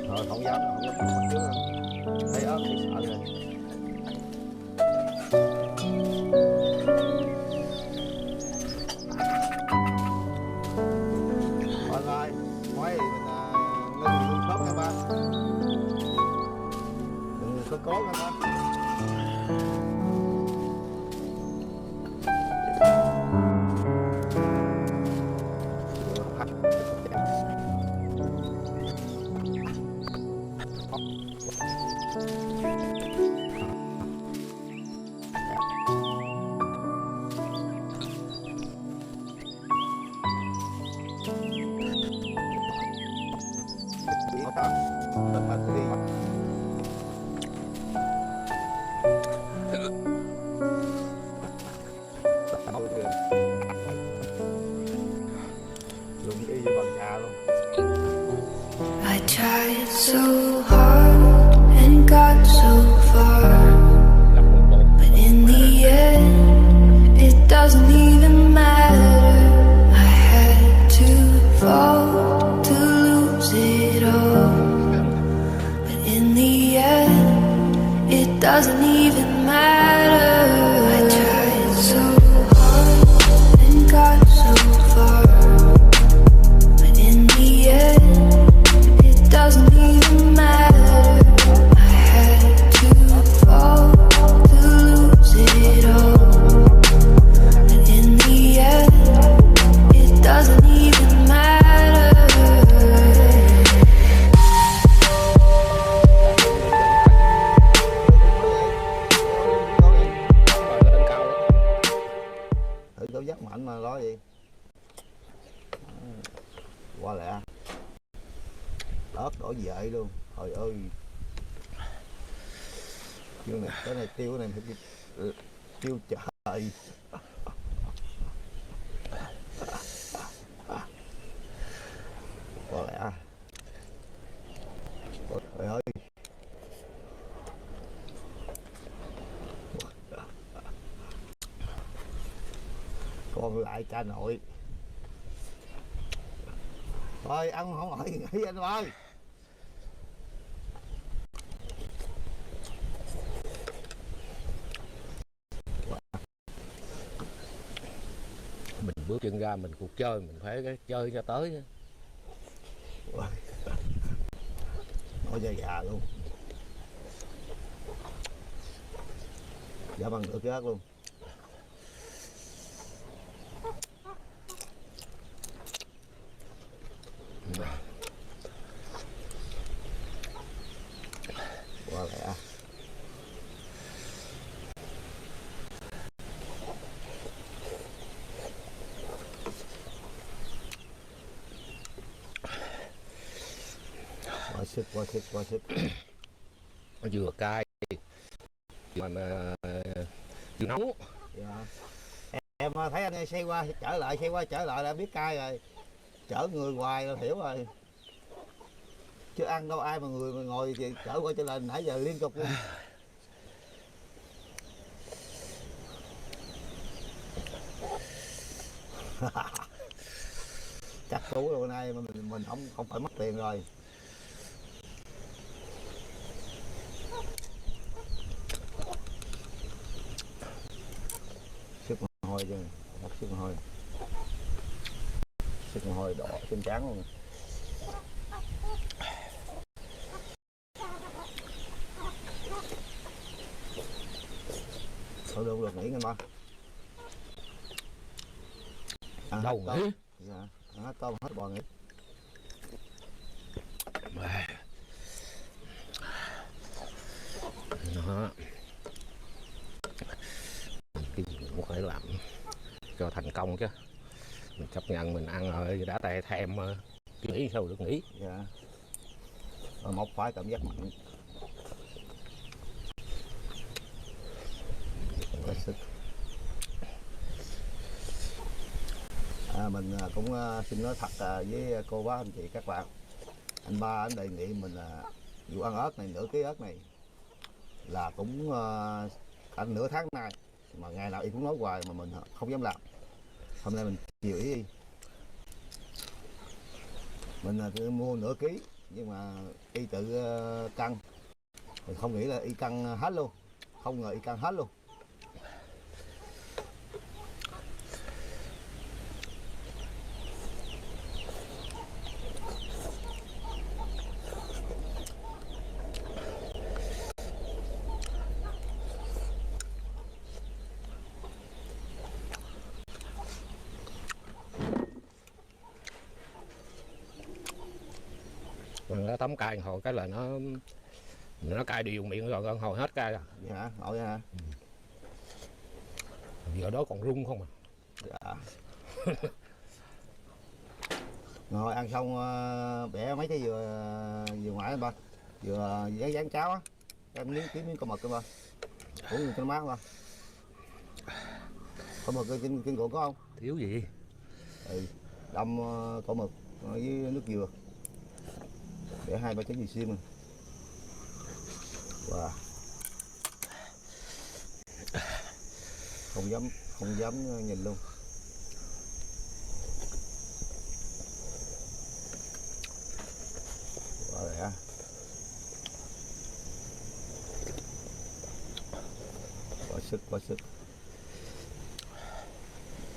Thôi không dám bắt trước đâu. Thấy ớt thì sợ rồi. Thôi ơi, ngoái thì mình ngưng khớp nha ba. Đừng có cố nha ba. I tried so hard and got so far, but in the end, it doesn't even matter. I had to fall to lose it all, but in the end, it doesn't even matter. I tried so hard and got so far, but in the end, it doesn't even matter. I had to fall to lose it all, but in the end, it doesn't even matter. Thử dấu dắt mạnh mà nói gì qua lẹ ớt đổ dậy luôn. Trời ơi, cái này tiêu, cái này phải tiêu trời. Qua lẹ. Trời ơi, còn lại cha nội. Thôi ăn không hỏi nghỉ anh ơi. Mình bước chân ra mình cuộc chơi, mình phải chơi cho tới. Nói da gà luôn. Dạ bằng được cái ớt luôn. Qua lẹ. Quá sức. Nó vừa cay mà vừa nóng. Dạ. Em thấy anh xây qua trở lại là biết cay rồi. Chở người hoài là hiểu rồi. Chứ ăn đâu ai mà người mà ngồi thì chở qua trở lại nãy giờ liên tục luôn. Chắc cú rồi, bữa nay mà mình không phải mất tiền rồi. Sức mồ hôi chứ, thật sức mồ hôi. Sức mồ hôi đỏ trên trán luôn. Thôi được nghỉ nghe ba. Đâu nghỉ? Dạ, ăn hết tôm hết bò nghỉ. Đó. Cái gì cũng phải làm cho thành công chứ. Mình chấp nhận mình ăn rồi đã tay thèm mà nghỉ sao được nghỉ. Dạ. Móc phải cảm giác mạnh. Có sức. Mình cũng xin nói thật với cô bác anh chị các bạn, anh ba anh đề nghị mình vụ ăn ớt này, nửa ký ớt này là cũng anh nửa tháng nay mà ngày nào y cũng nói hoài mà mình không dám làm. Hôm nay mình chịu ý đi. Mình mua nửa ký nhưng mà y tự căng, mình không nghĩ là y căng hết luôn, không ngờ y căng hết luôn. Còn nó tắm cay hồi cái là nó cay điều miệng rồi con hồi hết cay rồi. Vậy hả, ngồi vậy hả? Giờ đó còn rung không à. Dạ. Ngồi ăn xong bẻ mấy cái dừa ngoại ba, dừa dán cháo á, em miếng con mực ba, uống cho nó mát ba. Con mực trên ruộng có không? Thiếu gì? Ừ, đâm con mực với nước dừa, để 2-3 trái dừa xiêm. Wow. Không dám nhìn luôn. Quá rẻ. Quá sức.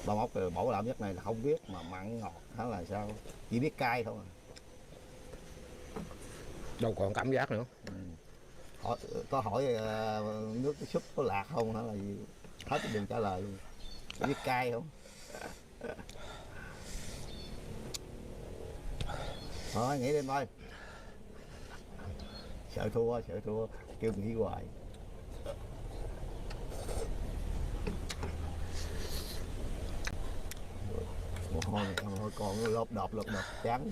Ba móc bổ làm nhất này là không biết mà mặn ngọt hay là sao, chỉ biết cay thôi à. Đâu còn cảm giác nữa. Có hỏi nước súp có lạc không hay là gì, hết đừng trả lời luôn, chỉ biết cay không. Thôi nghĩ đi thôi, sợ thua kêu nghĩ hoài. Mồ hôi còn lộp đột trắng.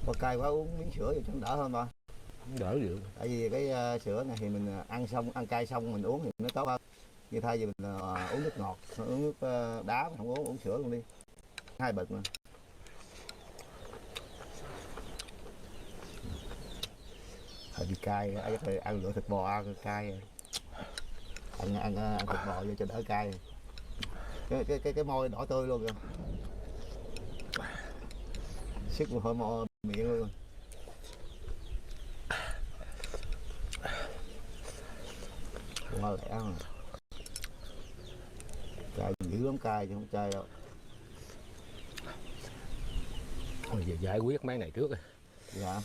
Có cay quá uống miếng sữa cho nó đỡ hơn ba. Đỡ được. Tại vì cái sữa này thì mình ăn cay xong mình uống thì nó tốt hơn. Như thay vì mình uống nước ngọt, uống nước đá mình không uống sữa luôn đi. 2 bịch mà. Hơi bị cay, ăn lựa thịt bò ăn cay. Ăn thịt bò vô cho đỡ cay. Cái môi đỏ tươi luôn kìa. Sức một hơi mò miệng luôn. Quá lẻ mà. Cay dữ lắm, cay chứ không cay đâu. Bây giờ giải quyết mấy này trước rồi. Dạ.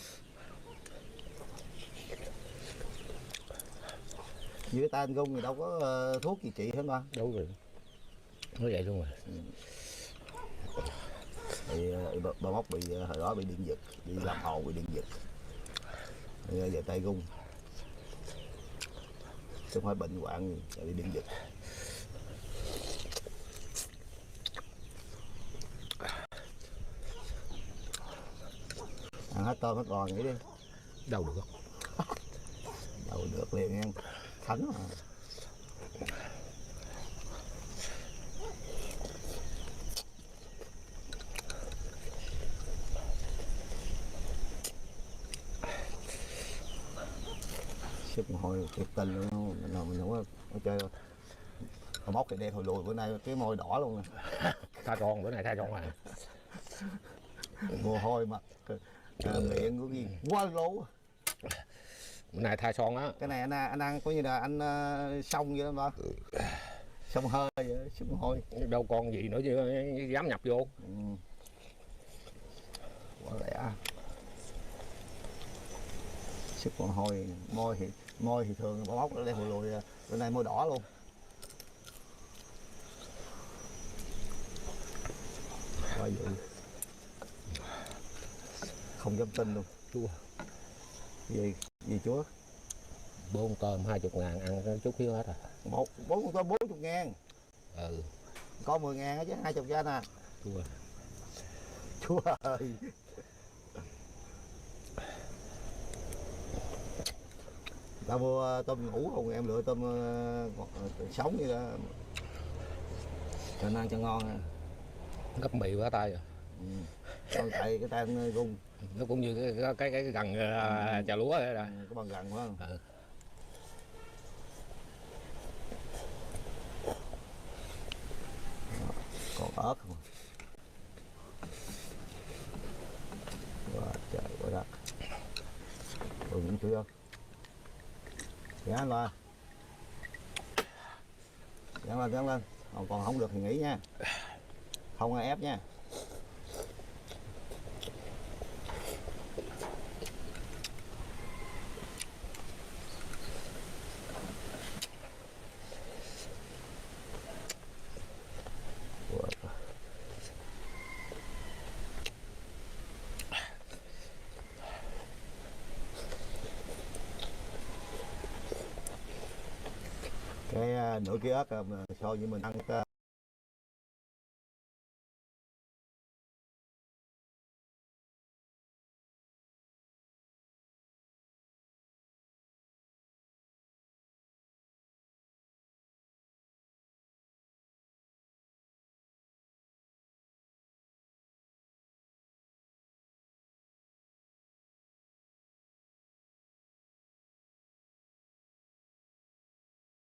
Như cái tay anh Gung thì đâu có thuốc gì trị hết ba. Đúng rồi. Nó vậy luôn rồi. Thì ba móc bị hồi đó bị điện giật, bị làm hồ bị điện giật. Giờ tay Gung. Chứ không phải bệnh hoạn gì, bị điện giật. Ăn hết tôm hết bò nghĩ đi. Đâu được. Đâu được liền nha. Thánh à. Sức mồ hôi thiệt tình luôn, mình không có chơi đâu. Mà móc thì đen hồi lùi, bữa nay cái môi đỏ luôn nè. Tha con, bữa nay tha con à. Mồ hôi mặt miệng của gì quá lố. Bữa nay tha son á. Cái này anh ăn coi như là anh xong vậy đó ba. Xong hơi vậy, sức mồ hôi. Đâu con gì nữa chứ dám nhập vô. Quá lẻ. Sức mồ hôi, môi thì thường bỏ móc đen hồi lùi, bữa nay môi đỏ luôn. Quá dữ. Không dám tin luôn. Chua. Gì chúa? 4 tôm 20.000 ăn chút xíu hết à. 4 con tôm 40.000. Ừ. Có 10.000 chứ 20 ra nè. Chua. Chúa ơi. Ta mua tôm ngủ không, em lựa tôm sống như đó cho ăn cho ngon ha. Gấp mì quá tay rồi. Còn tại cái tay anh Gung Nó cũng như cái gần trà lúa vậy rồi. có bằng gần phải không? ớt không. Quá trời quá đất. Những chưa gán lên, gán lên, còn không được thì nghỉ nha, không ai ép nha. Cái nửa ký ớt so với mình ăn